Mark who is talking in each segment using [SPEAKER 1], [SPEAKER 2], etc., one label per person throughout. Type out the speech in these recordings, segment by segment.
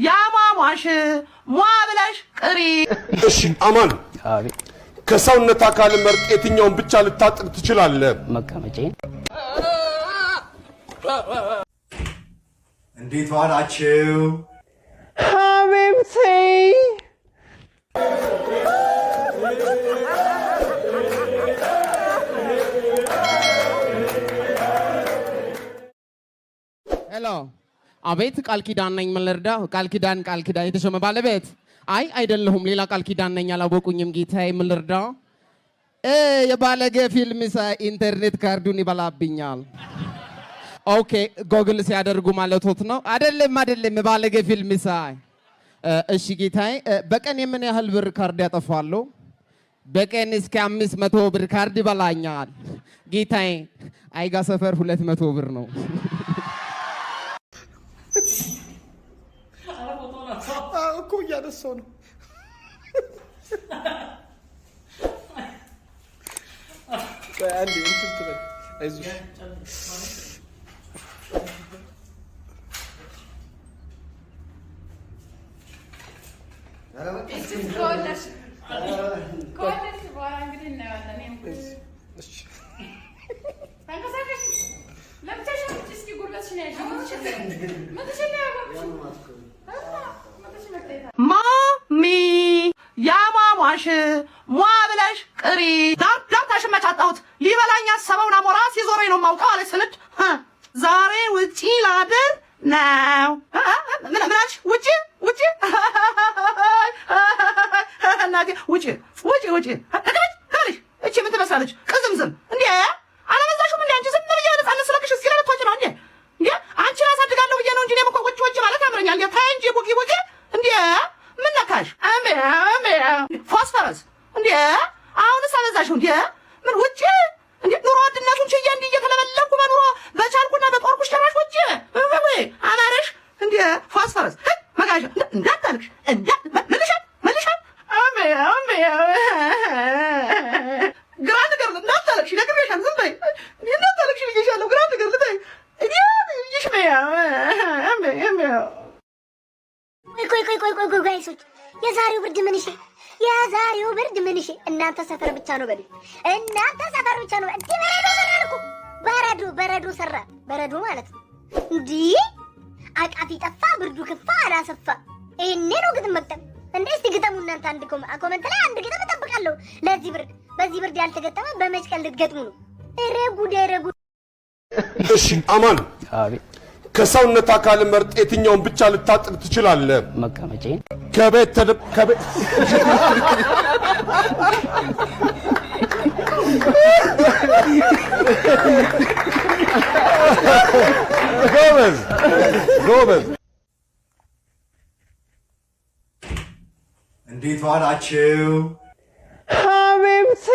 [SPEAKER 1] ያሟሟሽ ሟብለሽ ቅሪ
[SPEAKER 2] እሺ አማን ከሰውነት አካል መርጥ የትኛውን ብቻ ልታጥቅ ትችላለህ?
[SPEAKER 3] መቀመጫዬን።
[SPEAKER 4] እንዴት ዋላችሁ?
[SPEAKER 1] ሀቢብቲ
[SPEAKER 5] ሄሎ አቤት ቃል ኪዳን ነኝ ምን ልርዳ ቃል ኪዳን የተሾመ ባለቤት አይ አይደለሁም ሌላ ቃል ኪዳን ነኝ አላወቁኝም ጌታዬ ምን ልርዳ የባለጌ ፊልም ኢንተርኔት ካርዱን ይበላብኛል ኦኬ ጎግል ሲያደርጉ ማለቶት ነው አይደለም ባለጌ ፊልም ሳይ እሺ ጌታዬ በቀን የምን ያህል ብር ካርድ ያጠፋሉ በቀን እስከ 500 ብር ካርድ ይበላኛል ጌታዬ አይጋ ሰፈር 200 ብር ነው
[SPEAKER 2] እኮ እያነሳው ነው አንዴ እንትን ትበል አይዞሽ
[SPEAKER 1] ማሚ ያሟሟሽ ሟብለሽ ቅሪ ዳምታሽ መጫጣሁት ሊበላኝ ያሰበውን አሞራ ሲዞረኝ ነው ማውቀው አለች ስንድ ዛሬ ውጪ ላድር ነው ምናልሽ ውጪ እናቴ ውጪ እቺ ምን ትመስላለች ቅዝምዝም እንዴ አላበዛሽም እንዴ አንቺ ዝም ብዬ ነፃነት ስለክሽ እስኪ ለምትወጪ ነው እንዴ አንቺን አሳድጋለሁ ብዬ ነው እንጂ እኔም እኮ ውጪ ማለት ያምረኛል እንዴ ታይ እንጂ ቡቂ እንዴ ምን ነካሽ ፎስፈረስ እንዴ አሁንስ አበዛሽው እንዴ ምን ውጪ እንዴ ኑሮ ውድነቱን ችዬ እንዲህ እየተለበለብኩ በኑሮ በቻልኩና በጦርኩሽ ጭራሽ ውጪ አማረሽ እንዴ ፎስፈረስ መጋዣ እንዳታልክሽ መልሻት ግራ ነገር እንዳታልክሽ ነግሬሻለሁ ዝም በይ እንዳታልክሽ ብዬሻለሁ ግራ ነገር ልታይ እኔ ይሽመያ
[SPEAKER 6] ቆይ ጋይሶች የዛሬው ብርድ ምን እሺ እናንተ ሰፈር ብቻ ነው በሉ እናንተ ሰፈር ብቻ ነው እንዴ በረዶ ሰራ በረዶ ማለት ነው እንዴ አቃፊ ጠፋ ብርዱ ክፋ አላሰፋ እኔ ነው ግጥም መቅጠም እንዴ እስቲ ግጠሙ እናንተ አንድ ኮሜንት ላይ አንድ ግጥም እጠብቃለሁ ለዚህ ብርድ በዚህ ብርድ ያልተገጠመ በመጭቀል ልትገጥሙ ነው ረጉ
[SPEAKER 2] እሺ አማን
[SPEAKER 3] አቤት
[SPEAKER 2] ከሰውነት አካል መርጥ የትኛውን ብቻ ልታጥቅ ትችላለህ?
[SPEAKER 3] መቀመጫዬን።
[SPEAKER 2] ከቤት ጎበዝ
[SPEAKER 4] እንዴት ዋላችሁ?
[SPEAKER 1] ሀቢብቲ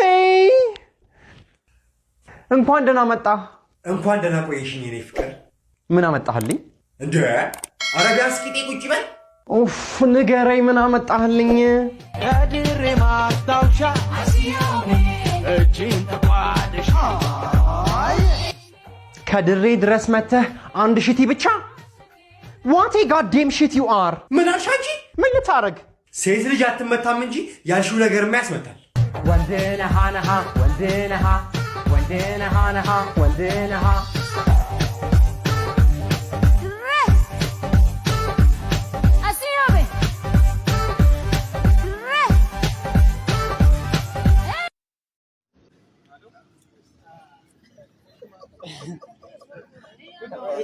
[SPEAKER 7] እንኳን ደህና መጣ።
[SPEAKER 4] እንኳን ደህና ቆየሽኝ የኔ ፍቅር።
[SPEAKER 7] ምን አመጣህልኝ?
[SPEAKER 4] እንዴ አረጋስ ቂጤ ቁጭ በል።
[SPEAKER 7] ኡፍ ንገረኝ፣ ምን አመጣህልኝ?
[SPEAKER 8] ከድሬ ማስታወሻ እጅን ተቋደሽ
[SPEAKER 7] ከድሬ ድረስ መተህ አንድ ሽቲ ብቻ? ዋት ጋዴም ሽት ዩ አር።
[SPEAKER 4] ምን አልሽ አንቺ?
[SPEAKER 7] ምን ልታረግ?
[SPEAKER 4] ሴት ልጅ አትመታም እንጂ ያልሽው ነገርማ ያስመታል።
[SPEAKER 7] ወንድነሃ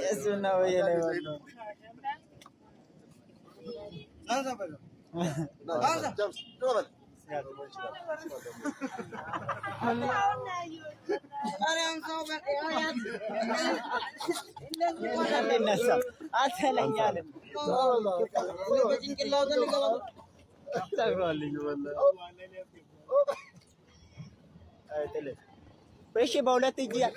[SPEAKER 8] Eso no voy a leer. Peixe baulete dia.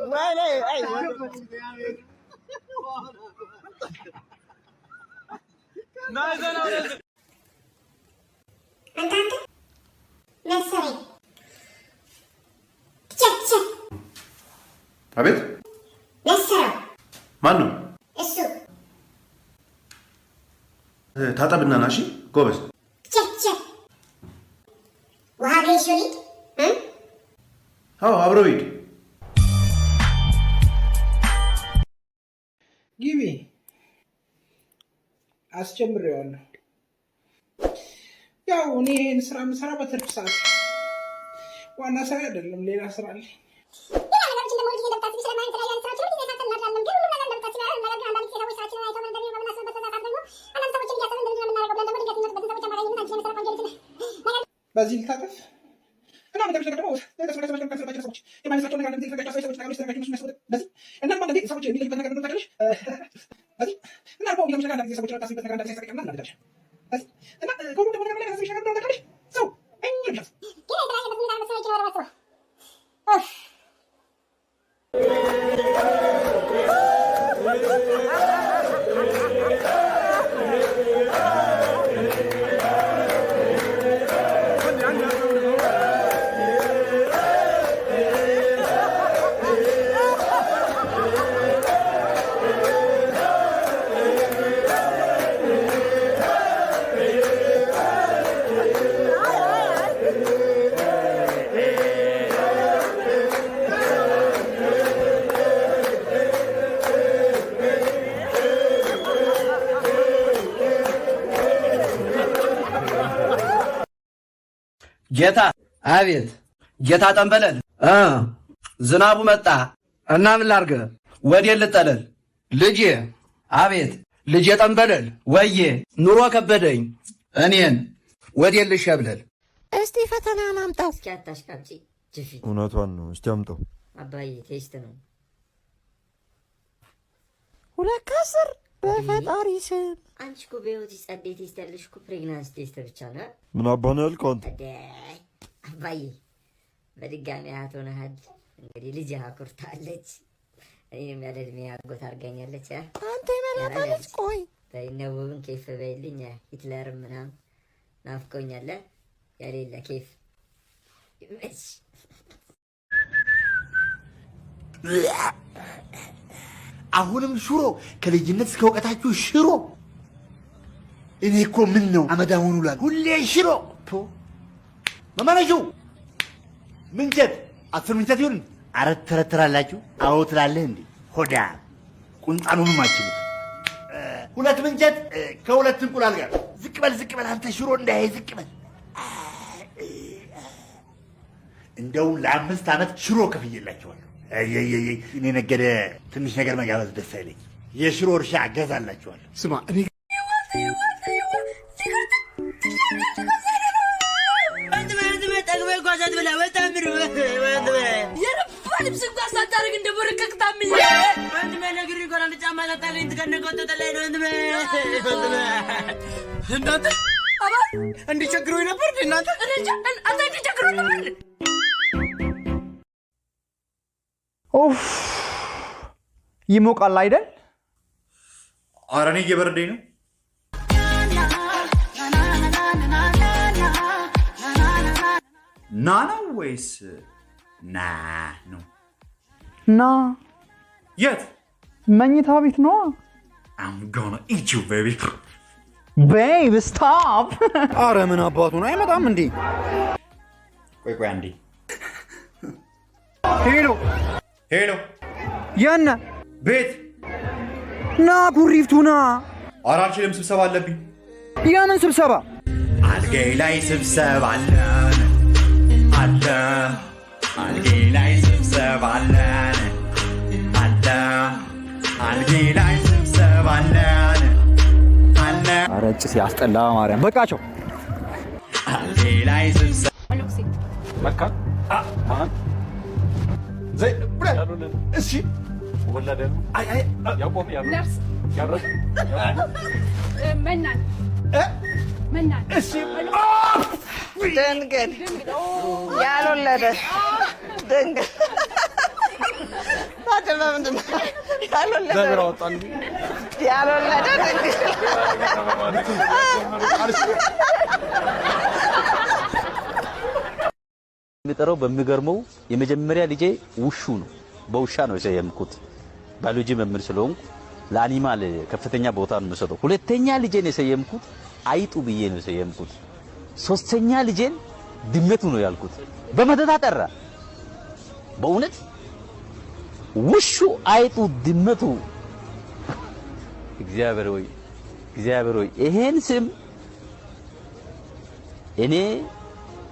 [SPEAKER 8] Vale, ay. No.
[SPEAKER 6] Andate? Nursery.
[SPEAKER 2] አቤት
[SPEAKER 6] ለስራ
[SPEAKER 2] ማን ነው?
[SPEAKER 6] እሱ
[SPEAKER 2] ታጠብና ና እሺ ጎበዝ
[SPEAKER 6] ቸቸ ውሃ ገይሾሊ
[SPEAKER 2] አዎ አብረው ሂድ
[SPEAKER 3] ግቢ አስጀምሬዋለሁ። ያው እኔ ይሄን ስራ የምሰራ በትርፍ ሰዓት ዋና ስራ አይደለም፣ ሌላ ስራ አለ። በዚህ ልታጠፍ እና መጨረሻ ደግሞ ሰዎች የማይነሳቸው ነገር እና ሰዎች የሚለዩበት ነገር ታውቂያለሽ። እና አልፎ ለምሳሌ አንዳንድ ጊዜ ሰዎች ታስቢበት ነገር እንዳለ ሲያስቀቅና እናደዳሽ እና ከሁሉ ደግሞ ነገር ላይ ታስቢሽ ነገር ታውቂያለሽ። ሰው እንግዲህ
[SPEAKER 1] ጌታ አቤት ጌታ ጠንበለል ዝናቡ መጣ እና ምን ላርገ ወዴ ልጠለል ልጄ አቤት ልጄ ጠንበለል ወዬ ኑሮ ከበደኝ እኔን ወዴ ልሸብለል
[SPEAKER 9] እስቲ ፈተና አምጣው
[SPEAKER 10] እስኪ አታሽቃብጪ ጅፊ
[SPEAKER 11] እውነቷን ነው እስቲ አምጣው
[SPEAKER 10] አባዬ ቴስት ነው
[SPEAKER 9] ሁለት ከስር በፈጣሪ ስም
[SPEAKER 10] አንቺ እኮ በህይወት ጸዴ ቴስት ያለሽ እኮ ፕሬግናንስ ቴስት ብቻ ነው።
[SPEAKER 11] ምን አባህ ነው ያልከው አንተ?
[SPEAKER 10] አባዬ በድጋሚ አቶ ነሃል እንግዲህ ልጅ አኩርታለች። እኔም ያለ እድሜ አጎት አድርጋኛለች።
[SPEAKER 9] አንተ ይመላታለች። ቆይ
[SPEAKER 10] በይነውብን ኬፍ በይልኝ ሂትለር ምናምን ናፍቆኛል የሌለ ኬፍ ይመች
[SPEAKER 12] አሁንም ሽሮ ከልጅነት እስከ እውቀታችሁ ሽሮ። እኔ እኮ ምን ነው አመዳሙን ውላል ሁሌ ሽሮ መማነሹ ምንቸት 10 ምንቸት ይሁን አረት ተረተራላችሁ። አዎ ትላለህ እንዴ ሆዳ ቁንጣኑን ማችሉት 2 ምንቸት ከ2 እንቁላል ጋር ዝቅ በል አንተ ሽሮ እንዳይ ዝቅ በል። እንደው ለ5 ዓመት ሽሮ ከፍዬላችኋለሁ። እኔ ነገደ ትንሽ ነገር መጋበዝ ደስ አይለኝ። የሽሮ እርሻ አገዛላችኋለሁ። ስማ እኔ
[SPEAKER 8] እንዲቸግረው ነበር እናንተ እንዲቸግረው ነበር።
[SPEAKER 7] ኡፍ ይሞቃል አይደል?
[SPEAKER 4] ኧረ እኔ እየበረደኝ ነው። ና ነው ወይስ ና ነው?
[SPEAKER 7] ና
[SPEAKER 4] የት?
[SPEAKER 7] መኝታ ቤት ነው።
[SPEAKER 4] I'm gonna eat you baby.
[SPEAKER 7] Babe stop.
[SPEAKER 12] ኧረ ምን አባቱ ነው አይመጣም እንዴ?
[SPEAKER 4] ቆይ አንዴ። ሄሎ
[SPEAKER 7] የነ
[SPEAKER 4] ቤት
[SPEAKER 7] ና ኩሪፍቱ ና።
[SPEAKER 4] ኧረ አልችልም፣ ስብሰባ አለብኝ።
[SPEAKER 7] የምን ስብሰባ?
[SPEAKER 4] አልጋዬ ላይ ስብሰባ አለን አለ አልጋዬ ላይ ስብሰባ አለን አለ አልጋዬ ላይ ስብሰባ አለን አለ።
[SPEAKER 7] ኧረ ጭስ ያስጠላ ማርያም በቃቸው።
[SPEAKER 4] አልጋዬ ላይ ስብሰባ
[SPEAKER 2] መካ ማን ዘይ ብራዶን እሺ ወላደ አይ ያቆም ነርስ ያረስ
[SPEAKER 9] መናን
[SPEAKER 2] እሺ
[SPEAKER 9] ድንግል ያልወለደ ድንግል ታደለ ምንድን ነው ያልወለደ ድንግል
[SPEAKER 13] የሚጠራው በሚገርመው የመጀመሪያ ልጄ ውሹ ነው። በውሻ ነው የሰየምኩት። ባዮሎጂ መምህር ስለሆንኩ ለአኒማል ከፍተኛ ቦታ ነው የምሰጠው። ሁለተኛ ልጄን የሰየምኩት አይጡ ብዬ ነው የሰየምኩት። ሶስተኛ ልጄን ድመቱ ነው ያልኩት። በመደዳ ጠራ። በእውነት ውሹ፣ አይጡ፣ ድመቱ እግዚአብሔር ሆይ ይሄን ስም እኔ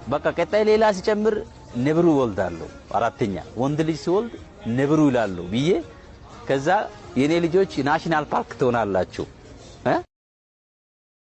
[SPEAKER 13] በቃ ቀጣይ ሌላ ሲጨምር ነብሩ ወልዳለሁ። አራተኛ ወንድ ልጅ ሲወልድ ነብሩ ይላሉ ብዬ ከዛ የኔ ልጆች ናሽናል ፓርክ ትሆናላችሁ